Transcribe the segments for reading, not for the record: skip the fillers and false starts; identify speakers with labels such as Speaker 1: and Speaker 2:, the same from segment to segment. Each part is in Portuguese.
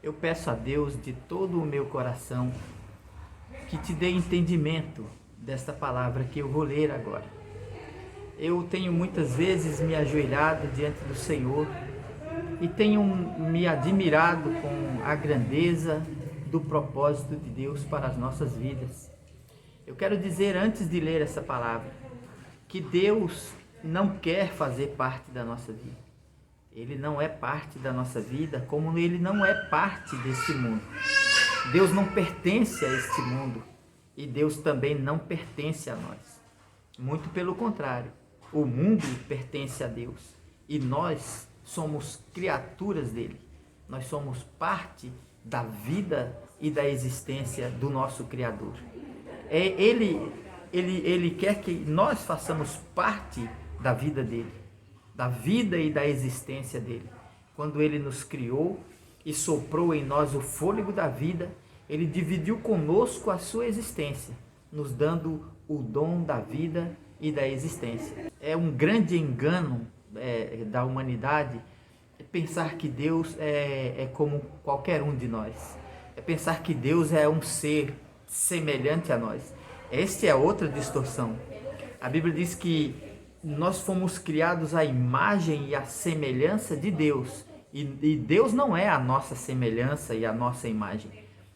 Speaker 1: Eu peço a Deus de todo o meu coração que te dê entendimento desta palavra que eu vou ler agora. Eu tenho muitas vezes me ajoelhado diante do Senhor e tenho me admirado com a grandeza do propósito de Deus para as nossas vidas. Eu quero dizer, antes de ler essa palavra, que Deus não quer fazer parte da nossa vida. Ele não é parte da nossa vida, como Ele não é parte deste mundo. Deus não pertence a este mundo e Deus também não pertence a nós. Muito pelo contrário, o mundo pertence a Deus e nós somos criaturas dele. Nós somos parte da vida e da existência do nosso Criador. Ele quer que nós façamos parte da vida dele, da vida e da existência dele. Quando ele nos criou e soprou em nós o fôlego da vida, ele dividiu conosco a sua existência, nos dando o dom da vida e da existência. É um grande engano da humanidade pensar que Deus é como qualquer um de nós. É pensar que Deus é um ser semelhante a nós. Esta é outra distorção. A Bíblia diz que nós fomos criados à imagem e à semelhança de Deus. E Deus não é a nossa semelhança e a nossa imagem.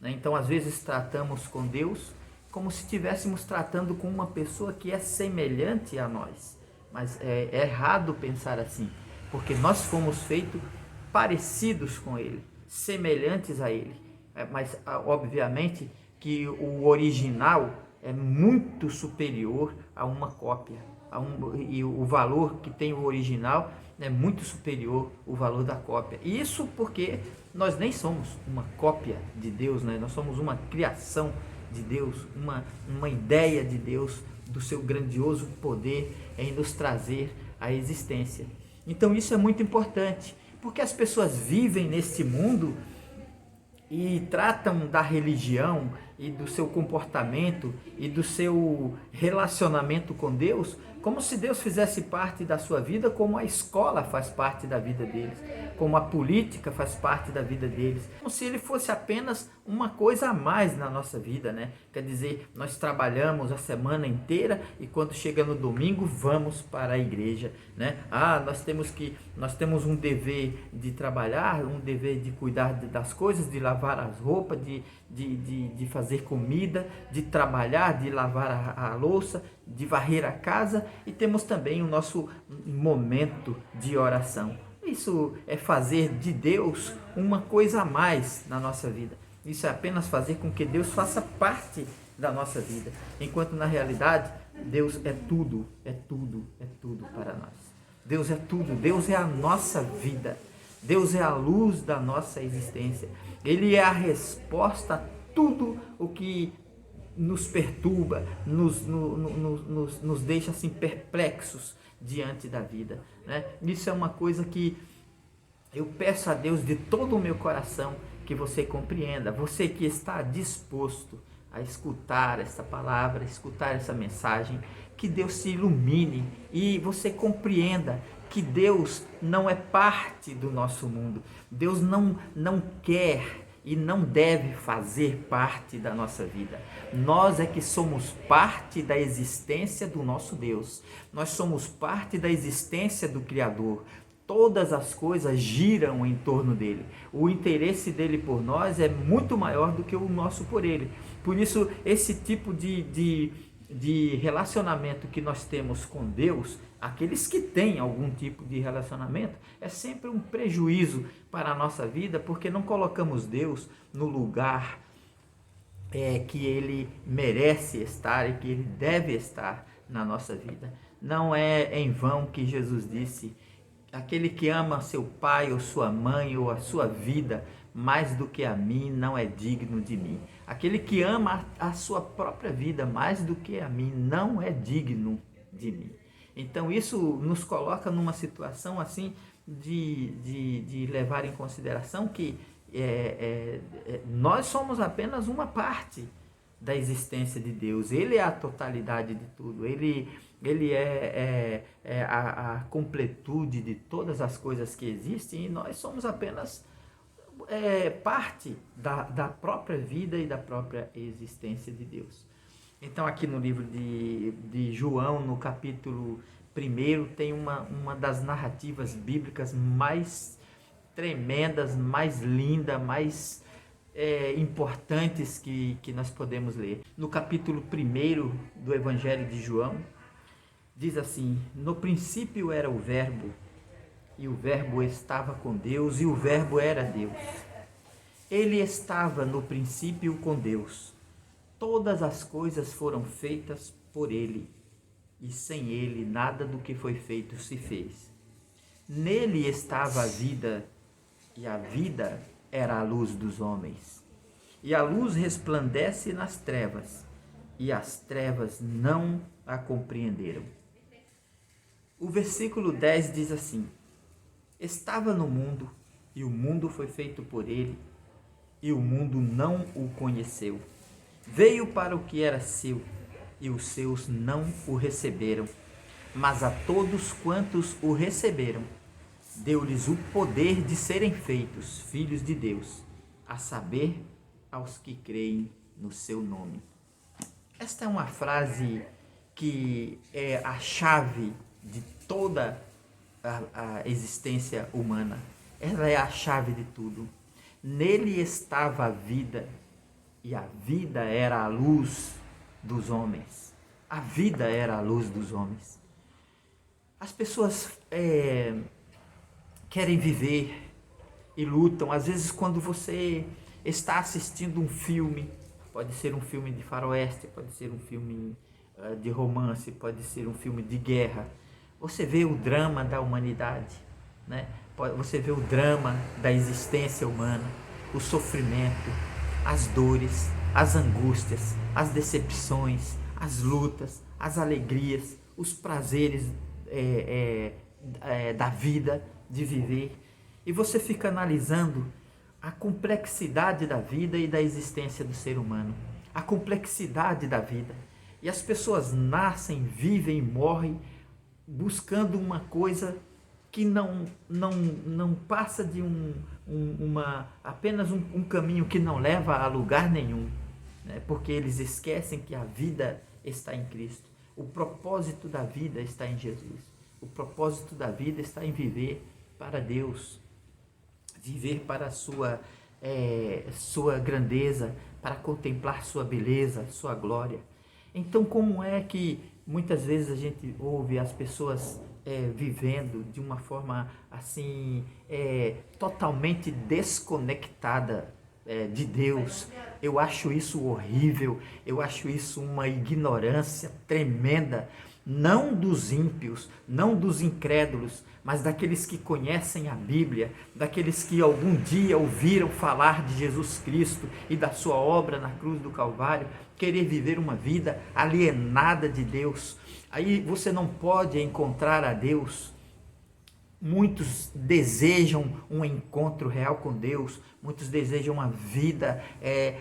Speaker 1: Então, às vezes, tratamos com Deus como se estivéssemos tratando com uma pessoa que é semelhante a nós. Mas é errado pensar assim, porque nós fomos feitos parecidos com Ele, semelhantes a Ele. Mas, obviamente, que o original é muito superior a uma cópia. E o valor que tem o original é muito superior ao valor da cópia. Isso porque nós nem somos uma cópia de Deus, né? Nós somos uma criação de Deus, uma ideia de Deus, do seu grandioso poder em nos trazer à existência. Então isso é muito importante, porque as pessoas vivem neste mundo e tratam da religião e do seu comportamento e do seu relacionamento com Deus como se Deus fizesse parte da sua vida, como a escola faz parte da vida deles, como a política faz parte da vida deles, como se ele fosse apenas uma coisa a mais na nossa vida, né? Quer dizer, nós trabalhamos a semana inteira e quando chega no domingo vamos para a igreja, né? Nós temos um dever de trabalhar, um dever de cuidar das coisas, de lavar as roupas, de fazer comida, de trabalhar, de lavar a louça, de varrer a casa, e temos também o nosso momento de oração. Isso é fazer de Deus uma coisa a mais na nossa vida. Isso é apenas fazer com que Deus faça parte da nossa vida, enquanto na realidade Deus é tudo para nós. Deus é tudo, Deus é a nossa vida, Deus é a luz da nossa existência. Ele é a resposta a tudo o que nos perturba, nos deixa assim perplexos diante da vida, né? Isso é uma coisa que eu peço a Deus de todo o meu coração que você compreenda, você que está disposto a escutar essa palavra, escutar essa mensagem, que Deus te ilumine e você compreenda que Deus não é parte do nosso mundo. Deus não quer e não deve fazer parte da nossa vida. Nós é que somos parte da existência do nosso Deus. Nós somos parte da existência do Criador. Todas as coisas giram em torno dele. O interesse dele por nós é muito maior do que o nosso por ele. Por isso, esse tipo de relacionamento que nós temos com Deus, aqueles que têm algum tipo de relacionamento, é sempre um prejuízo para a nossa vida, porque não colocamos Deus no lugar que ele merece estar e que ele deve estar na nossa vida. Não é em vão que Jesus disse: aquele que ama seu pai ou sua mãe ou a sua vida mais do que a mim não é digno de mim. Aquele que ama a sua própria vida mais do que a mim não é digno de mim. Então isso nos coloca numa situação assim de levar em consideração que nós somos apenas uma parte da existência de Deus. Ele é a totalidade de tudo. Ele é a completude de todas as coisas que existem, e nós somos apenas parte da própria vida e da própria existência de Deus. Então aqui no livro de João, no capítulo 1, tem uma das narrativas bíblicas mais tremendas, mais lindas, mais importantes que nós podemos ler. No capítulo 1 do Evangelho de João, diz assim: no princípio era o Verbo, e o Verbo estava com Deus, e o Verbo era Deus. Ele estava no princípio com Deus. Todas as coisas foram feitas por ele, e sem ele nada do que foi feito se fez. Nele estava a vida, e a vida era a luz dos homens. E a luz resplandece nas trevas, e as trevas não a compreenderam. O versículo 10 diz assim: estava no mundo, e o mundo foi feito por ele, e o mundo não o conheceu. Veio para o que era seu, e os seus não o receberam. Mas a todos quantos o receberam, deu-lhes o poder de serem feitos filhos de Deus, a saber, aos que creem no seu nome. Esta é uma frase que é a chave de toda a existência humana. Ela é a chave de tudo. Nele estava a vida, e a vida era a luz dos homens. A vida era a luz dos homens. As pessoas querem viver e lutam. Às vezes, quando você está assistindo um filme, pode ser um filme de faroeste, pode ser um filme de romance, pode ser um filme de guerra, você vê o drama da humanidade, né? Você vê o drama da existência humana, o sofrimento, as dores, as angústias, as decepções, as lutas, as alegrias, os prazeres da vida, de viver. E você fica analisando a complexidade da vida e da existência do ser humano, a complexidade da vida. E as pessoas nascem, vivem e morrem buscando uma coisa que não passa de apenas um caminho que não leva a lugar nenhum, né? Porque eles esquecem que a vida está em Cristo. O propósito da vida está em Jesus. O propósito da vida está em viver para Deus, viver para a sua grandeza, para contemplar sua beleza, sua glória. Então, como é que muitas vezes a gente ouve as pessoas vivendo de uma forma assim, totalmente desconectada de Deus? Eu acho isso horrível, eu acho isso uma ignorância tremenda, não dos ímpios, não dos incrédulos, mas daqueles que conhecem a Bíblia, daqueles que algum dia ouviram falar de Jesus Cristo e da sua obra na cruz do Calvário, querer viver uma vida alienada de Deus. Aí você não pode encontrar a Deus. Muitos desejam um encontro real com Deus, muitos desejam uma vida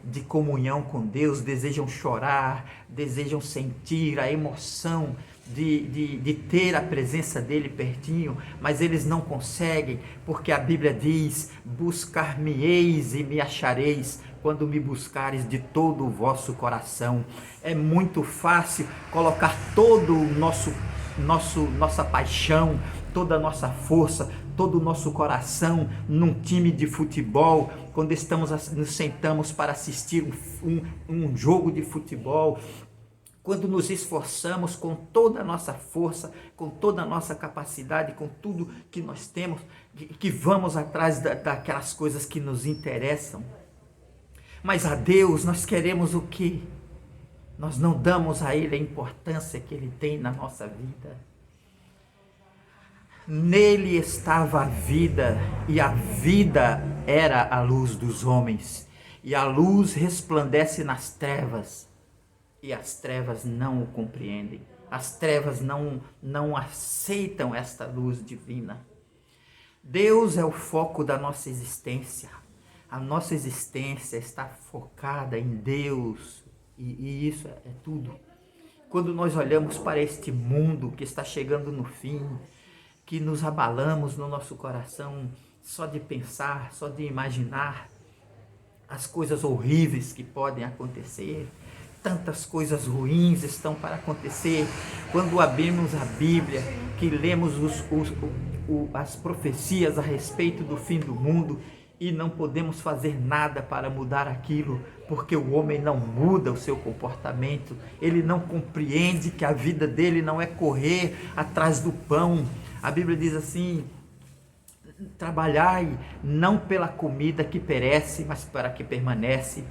Speaker 1: de comunhão com Deus, desejam chorar, desejam sentir a emoção de ter a presença dele pertinho, mas eles não conseguem, porque a Bíblia diz: buscar-me-eis e me achareis, quando me buscares de todo o vosso coração. É muito fácil colocar todo o nossa paixão, toda a nossa força, todo o nosso coração num time de futebol, quando nos sentamos para assistir um jogo de futebol, quando nos esforçamos com toda a nossa força, com toda a nossa capacidade, com tudo que nós temos, que vamos atrás daquelas coisas que nos interessam. Mas a Deus nós queremos o quê? Nós não damos a Ele a importância que Ele tem na nossa vida. Nele estava a vida, e a vida era a luz dos homens. E a luz resplandece nas trevas, e as trevas não o compreendem. As trevas não aceitam esta luz divina. Deus é o foco da nossa existência. A nossa existência está focada em Deus, e isso é tudo. Quando nós olhamos para este mundo que está chegando no fim, que nos abalamos no nosso coração só de pensar, só de imaginar as coisas horríveis que podem acontecer. Tantas coisas ruins estão para acontecer quando abrimos a Bíblia, que lemos as profecias a respeito do fim do mundo e não podemos fazer nada para mudar aquilo, porque o homem não muda o seu comportamento, ele não compreende que a vida dele não é correr atrás do pão. A Bíblia diz assim: trabalhai não pela comida que perece, mas para que permanece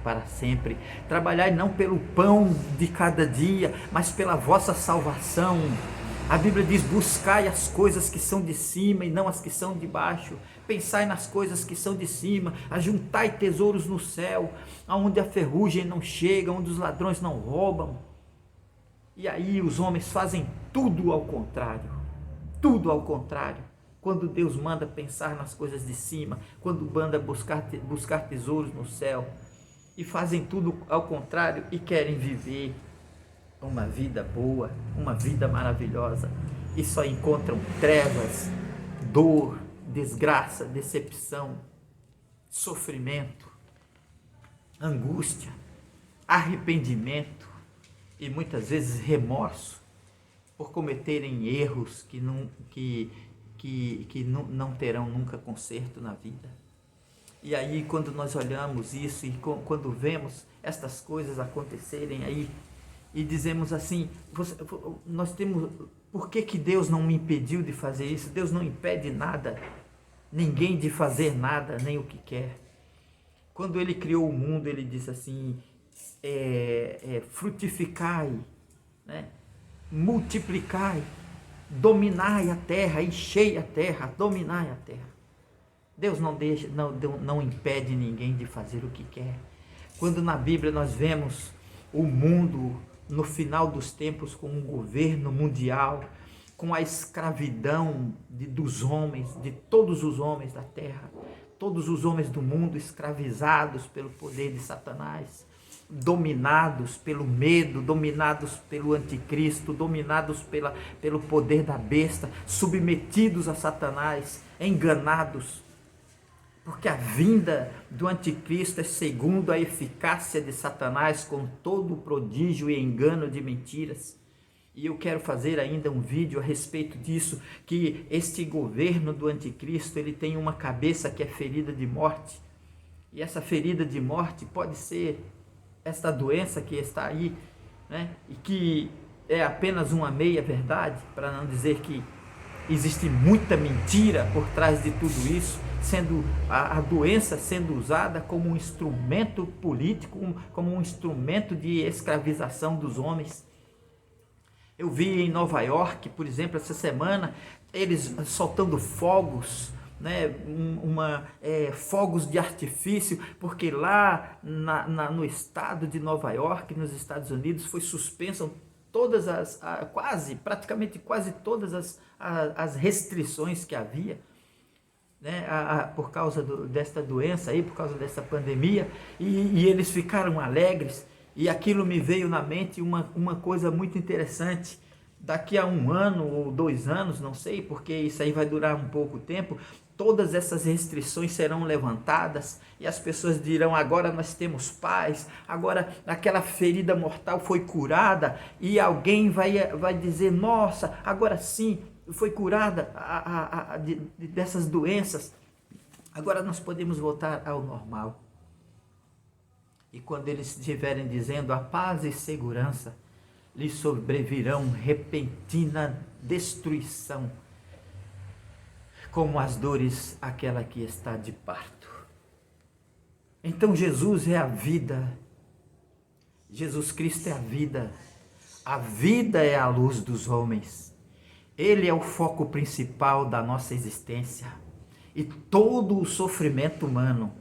Speaker 1: para sempre. Trabalhai não pelo pão de cada dia, mas pela vossa salvação. A Bíblia diz: buscai as coisas que são de cima e não as que são de baixo. Pensai nas coisas que são de cima, ajuntai tesouros no céu, onde a ferrugem não chega, onde os ladrões não roubam. E aí os homens fazem tudo ao contrário, tudo ao contrário. Quando Deus manda pensar nas coisas de cima, quando manda buscar tesouros no céu, e fazem tudo ao contrário e querem viver uma vida boa, uma vida maravilhosa, e só encontram trevas, dor, desgraça, decepção, sofrimento, angústia, arrependimento e muitas vezes remorso por cometerem erros que não terão nunca conserto na vida. E aí, quando nós olhamos isso e quando vemos estas coisas acontecerem aí e dizemos assim, por que Deus não me impediu de fazer isso? Deus não impede nada, ninguém de fazer nada, nem o que quer. Quando Ele criou o mundo, Ele disse assim, frutificai, né? Multiplicai, dominai a terra, enchei a terra, dominai a terra. Deus não impede ninguém de fazer o que quer. Quando na Bíblia nós vemos o mundo no final dos tempos com um governo mundial, com a escravidão dos homens, de todos os homens da terra, todos os homens do mundo escravizados pelo poder de Satanás, dominados pelo medo, dominados pelo anticristo, dominados pelo poder da besta, submetidos a Satanás, enganados, porque a vinda do anticristo é segundo a eficácia de Satanás, com todo o prodígio e engano de mentiras. E eu quero fazer ainda um vídeo a respeito disso, que este governo do anticristo, ele tem uma cabeça que é ferida de morte, e essa ferida de morte pode ser esta doença que está aí, né? E que é apenas uma meia verdade, para não dizer que existe muita mentira por trás de tudo isso, sendo a doença sendo usada como um instrumento político, como um instrumento de escravização dos homens. Eu vi em Nova York, por exemplo, essa semana, eles soltando fogos, né, fogos de artifício, porque lá no estado de Nova York, nos Estados Unidos, foi suspensa todas praticamente quase todas as restrições que havia, né, por causa desta doença aí, por causa dessa pandemia, e eles ficaram alegres, e aquilo me veio na mente uma coisa muito interessante. Daqui a 1 ano ou 2 anos, não sei, porque isso aí vai durar um pouco tempo, todas essas restrições serão levantadas e as pessoas dirão: agora nós temos paz, agora aquela ferida mortal foi curada, e alguém vai dizer: nossa, agora sim foi curada dessas doenças, agora nós podemos voltar ao normal. E quando eles estiverem dizendo: a paz e segurança, lhes sobrevirão repentina destruição, como as dores aquela que está de parto. Então Jesus é a vida, Jesus Cristo é a vida é a luz dos homens, Ele é o foco principal da nossa existência, e todo o sofrimento humano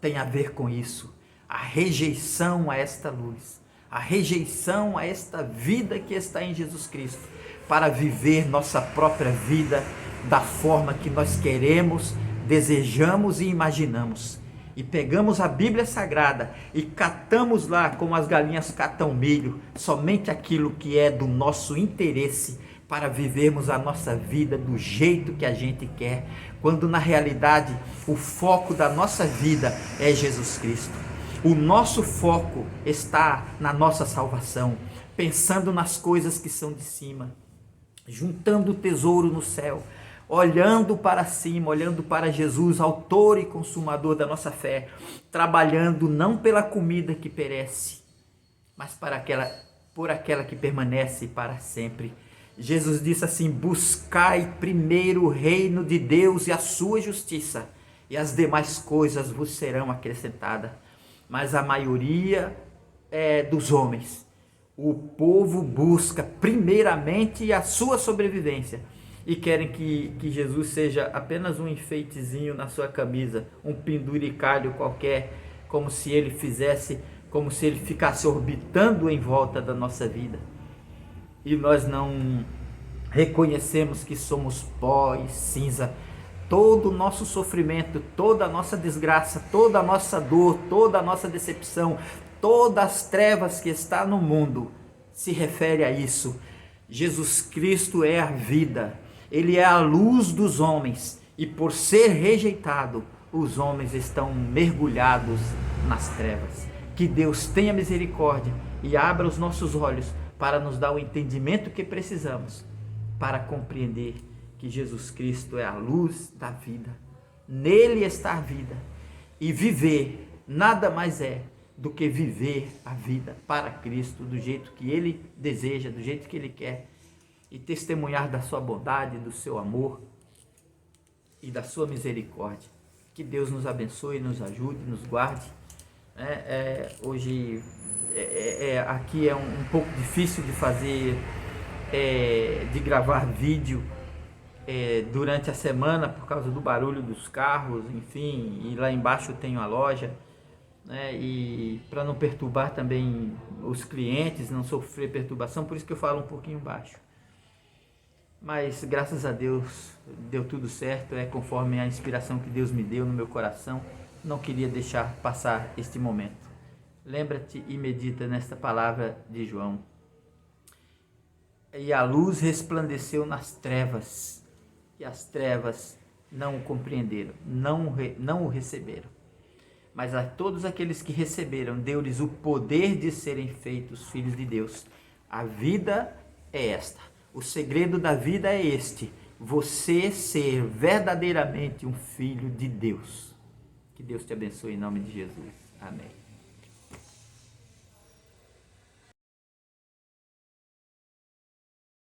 Speaker 1: tem a ver com isso, a rejeição a esta luz, a rejeição a esta vida que está em Jesus Cristo, para viver nossa própria vida da forma que nós queremos, desejamos e imaginamos. E pegamos a Bíblia Sagrada e catamos lá, como as galinhas catam milho, somente aquilo que é do nosso interesse, para vivermos a nossa vida do jeito que a gente quer, quando na realidade o foco da nossa vida é Jesus Cristo. O nosso foco está na nossa salvação, pensando nas coisas que são de cima, juntando o tesouro no céu, olhando para cima, olhando para Jesus, autor e consumador da nossa fé, trabalhando não pela comida que perece, mas por aquela que permanece para sempre. Jesus disse assim: buscai primeiro o reino de Deus e a sua justiça, e as demais coisas vos serão acrescentadas. Mas a maioria dos homens, o povo busca primeiramente a sua sobrevivência e querem que Jesus seja apenas um enfeitezinho na sua camisa, um penduricalho qualquer, como se ele ficasse orbitando em volta da nossa vida. E nós não reconhecemos que somos pó e cinza. Todo o nosso sofrimento, toda a nossa desgraça, toda a nossa dor, toda a nossa decepção, todas as trevas que está no mundo se refere a isso. Jesus Cristo é a vida, Ele é a luz dos homens, e por ser rejeitado, os homens estão mergulhados nas trevas. Que Deus tenha misericórdia e abra os nossos olhos para nos dar o entendimento que precisamos para compreender que Jesus Cristo é a luz da vida. Nele está a vida, e viver nada mais é do que viver a vida para Cristo, do jeito que Ele deseja, do jeito que Ele quer, e testemunhar da sua bondade, do seu amor e da sua misericórdia. Que Deus nos abençoe, nos ajude, nos guarde. Hoje aqui é um pouco difícil de fazer, de gravar vídeo durante a semana por causa do barulho dos carros, enfim, e lá embaixo tenho a loja, e para não perturbar também os clientes, não sofrer perturbação, por isso que eu falo um pouquinho baixo. Mas graças a Deus deu tudo certo, conforme a inspiração que Deus me deu no meu coração. Não queria deixar passar este momento. Lembra-te e medita nesta palavra de João. E a luz resplandeceu nas trevas, e as trevas não o compreenderam, não o receberam. Mas a todos aqueles que receberam, deu-lhes o poder de serem feitos filhos de Deus. A vida é esta. O segredo da vida é este: você ser verdadeiramente um filho de Deus. Que Deus te abençoe em nome de Jesus. Amém.